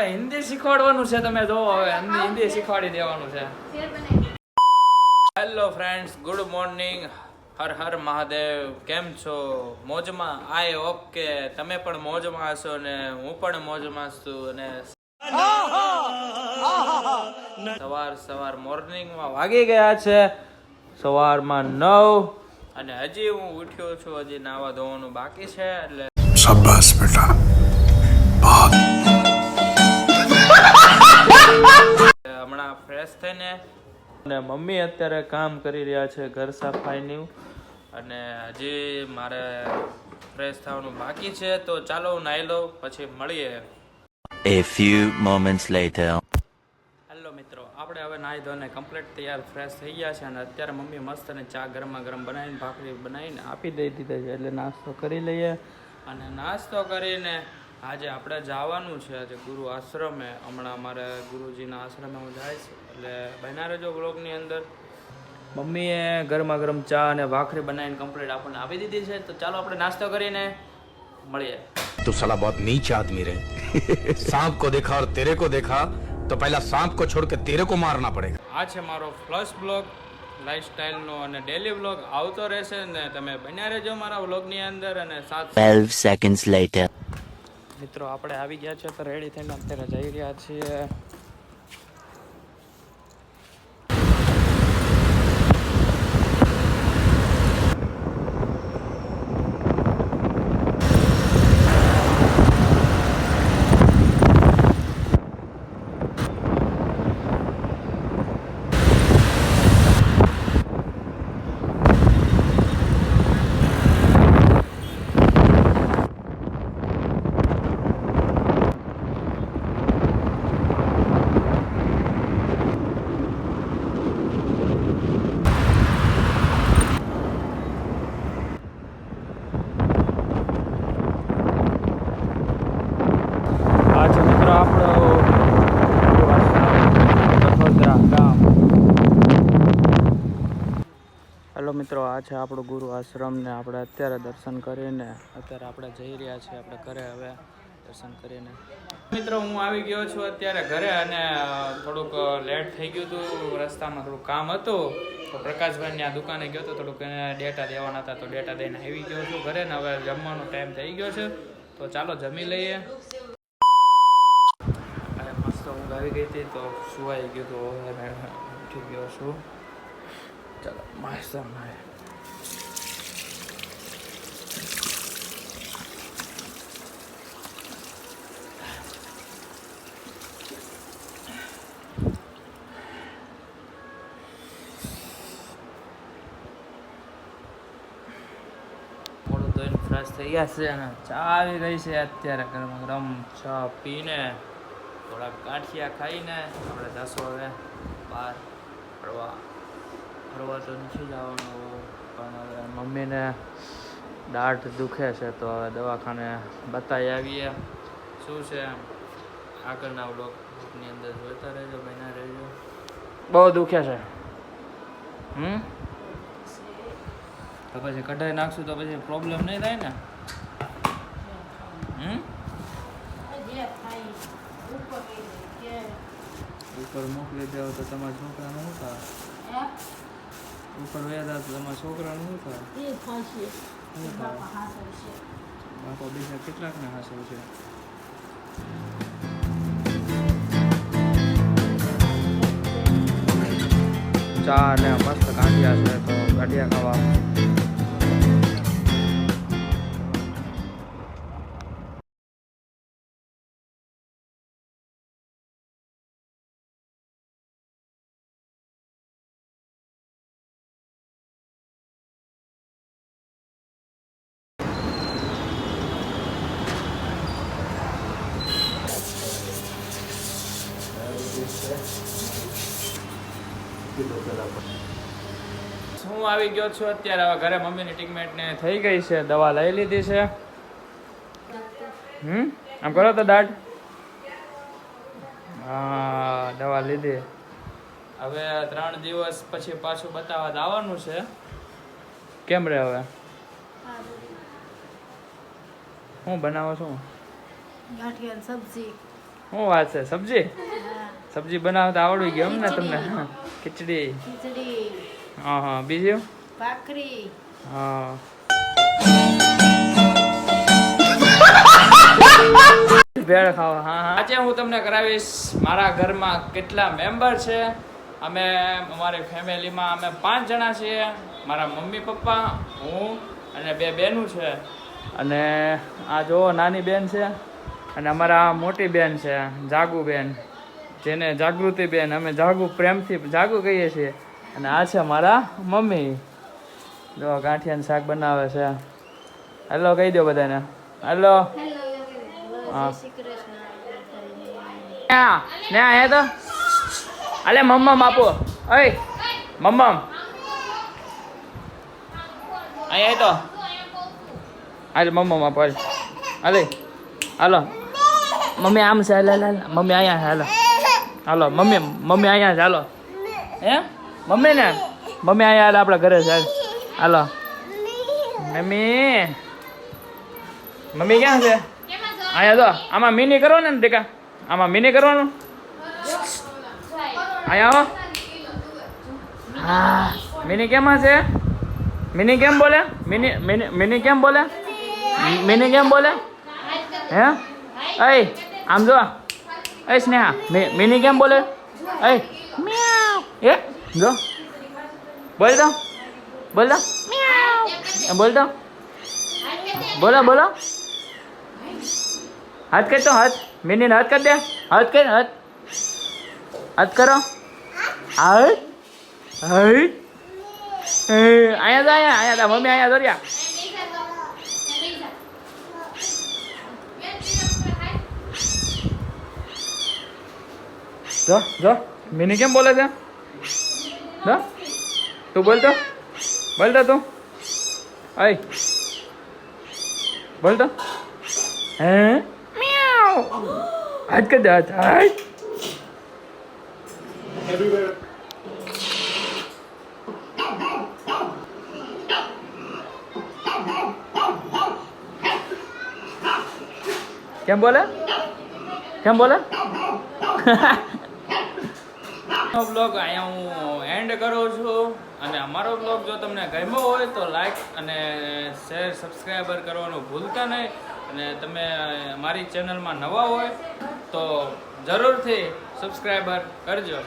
હિન્દી શીખવાડવાનું છે, તમે જો હવે હિન્દી શીખવાડી દેવાનું છે. Hello friends, good morning, Har Har Mahadev. કેમ છો? મોજમાં? આઈ હોપ કે તમે પણ મોજમાં હશો ને હું પણ મોજમાં છું. અને સવાર મોર્નિંગમાં વાગી ગયા છે સવારમાં 9 અને હજી હું ઉઠ્યો છું. હજી નાવા ધોવાનું બાકી છે. એટલે શાબાશ બેટા. હમણાં ફ્રેશ થઈને અને મમ્મી અત્યારે કામ કરી રહ્યા છે ઘર સફાઈનું, અને હજી મારે ફ્રેશ થવાનું બાકી છે. તો ચાલો નાહી લઉં, પછી મળીએ. A few moments later. Hello મિત્રો, આપણે હવે નાહી ધોઈને કમ્પ્લીટ તૈયાર ફ્રેશ થઈ ગયા છે. અને અત્યારે મમ્મી મસ્ત અને ચા ગરમા ગરમ બનાવીને ભાખરી બનાવીને આપી દીધા છે. એટલે નાસ્તો કરી લઈએ. અને નાસ્તો કરીને આજે આપણે જવાનું છે આજે ગુરુ આશ્રમે. હમણાં અમારે ગુરુજીના આશ્રમે હું જાય છે, એટલે બન્યા રહેજો વ્લોગની અંદર. મમ્મીએ ગરમા ગરમ ચા અને ભાખરી બનાવીને કમ્પ્લીટ આપણને આપી દીધી છે. તો ચાલો આપણે નાસ્તો કરીને મળીએ. तू साला बहुत नीच आदमी रे. सांप को देखा और तेरे को देखा तो पहला सांप को छोड़ के तेरे को मारना पड़ेगा. આ છે મારો ફ્લશ બ્લોગ, લાઈફસ્ટાઈલનો અને ડેલી વ્લોગ આવતો રહેશે ને તમે બન્યા રહેજો મારા વ્લોગની અંદર. અને 12 seconds later. મિત્રો આપણે આવી ગયા છે, તો રેડી થઈને અત્યારે જઈ રહ્યા છીએ. હેલો મિત્રો, આ છે આપણું ગુરુ આશ્રમ ને આપણે અત્યારે દર્શન કરીને અત્યારે આપણે જઈ રહ્યા છીએ આપણે ઘરે. હવે દર્શન કરીને મિત્રો હું આવી ગયો છું અત્યારે ઘરે. અને થોડુંક લેટ થઈ ગયું હતું, રસ્તામાં થોડુંક કામ હતું. તો પ્રકાશભાઈની આ દુકાને ગયો હતો, થોડુંક એને ડેટા દેવાના હતા, તો ડેટા દઈને આવી ગયો છું ઘરે. ને હવે જમવાનો ટાઈમ થઈ ગયો છે, તો ચાલો જમી લઈએ. મસ્ત ઊંઘ આવી ગઈ હતી, તો સુવાઈ ગયું તો હવે ઉઠી ગયો છું. ચાલો મસ્ત મારે મોડું ધોઈને ફ્રેશ થઈ ગયા છે. અને ચા આવી ગઈ છે અત્યારે ગરમા ગરમ ચા પીને થોડાક ગાંઠિયા ખાઈને આપણે જશો હવે બહાર ફરવા તો નથી જવાનું, પણ હવે મમ્મીને દાઢ દુખે છે, તો હવે દવાખાને બતાવી આવીએ શું છે. આગળના વ્લોગની અંદર જોતા રહેજો, બન્યા રહેજો. બહુ દુખે છે. તો પછી કઢાઈ નાખશું તો પછી પ્રોબ્લેમ નહીં થાય ને. ઉપર મોકલી દેવો તો તમારા છોકરાનું શું થાય? ઉપર વ્યાજ તો તમારા છોકરાનું શું થાય? બાપા બીજા કેટલાકને હાસવ છે. ચા અને મસ્ત ગાંઠિયા છે, તો ગાંઠિયા ખાવા. હું આવી ગયો છું અત્યારે હવે ઘરે. મમ્મીની ટ્રીટમેન્ટ ને થઈ ગઈ છે, દવા લઈ લીધી છે. આમ કરો તો દાઢ. હા, દવા લીધી. હવે 3 દિવસ પછી પાછું બતાવવા આવવાનું છે. કેમ રે હવે? શું બનાવો છો? ગાંઠિયાની સબ્જી. શું વાત છે? સબ્જી સબ્જી બનાવતા આવડી ગયું એમ ને તમને? ખીચડી. ખીચડી, હા, બીજું? ભાખરી. હા. ભેળ ખાવા. હા. આજે હું તમને કરાવીશ મારા ઘરમાં કેટલા મેમ્બર છે. અમે અમારી ફેમિલીમાં અમે 5 જણા છીએ. મારા મમ્મી પપ્પા, હું અને 2 બહેનો છે. અને આ જો નાની બેન છે અને અમારા મોટી બેન છે જાગુ બેન, જેને જાગૃતિ બેન, અમે જાગુ પ્રેમથી જાગુ કહીએ છીએ. અને આ છે મારા મમ્મી, જો ગાંઠિયાનું શાક બનાવે છે. હેલો કહી દો બધાને. હેલો. જય શ્રી કૃષ્ણ. ને આયા તો અલે મમ્મમ આપો. ઓય મમ્મમ અહીંયા તો હાલ મમ્મમ આપો. હાલે હાલો મમ્મી આમ છે. હાલ મમ્મી અહીંયા છે. હાલો હાલો મમ્મી અહીંયા છે. હાલો હે મમ્મી ને મમ્મી અહીંયા હાલ આપણા ઘરે છે. હાલો મમ્મી ક્યાં છે? અહીંયા તો આમાં મિની કરો ને દેખા, આમાં મિની કરવાનું. અહીંયા આવો. હા મિની કેમાં છે? મિની કેમ બોલે? મિની કેમ બોલે? મિની કેમ બોલે? હે અય આમ જો. અય સ્નેહા મિની કેમ બોલે? અય મ્યાઉ. એ જો બોલ દો બોલ દો બોલ દો બોલો. હાથ કર તો હાથ. મિની હાથ કર દે. હાથ કર. હાથ કરો. હાથ અહીંયા તો મમ્મી અહીંયા દોર્યા. જો મિની કેમ બોલે છે? જો તું બોલ તો તું. અય બોલ તો. હે મ્યાઉ. હાથ કર દે. હાથ. કેમ બોલે? બ્લોગ અહીંયા હું એન્ડ કરું છું. અને અમારો બ્લોગ જો તમને ગમ્યો હોય તો લાઈક અને શેર સબસ્ક્રાઈબર કરવાનું ભૂલતા નહીં. અને તમે મારી ચેનલમાં નવા હોય તો જરૂરથી સબસ્ક્રાઈબર કરજો.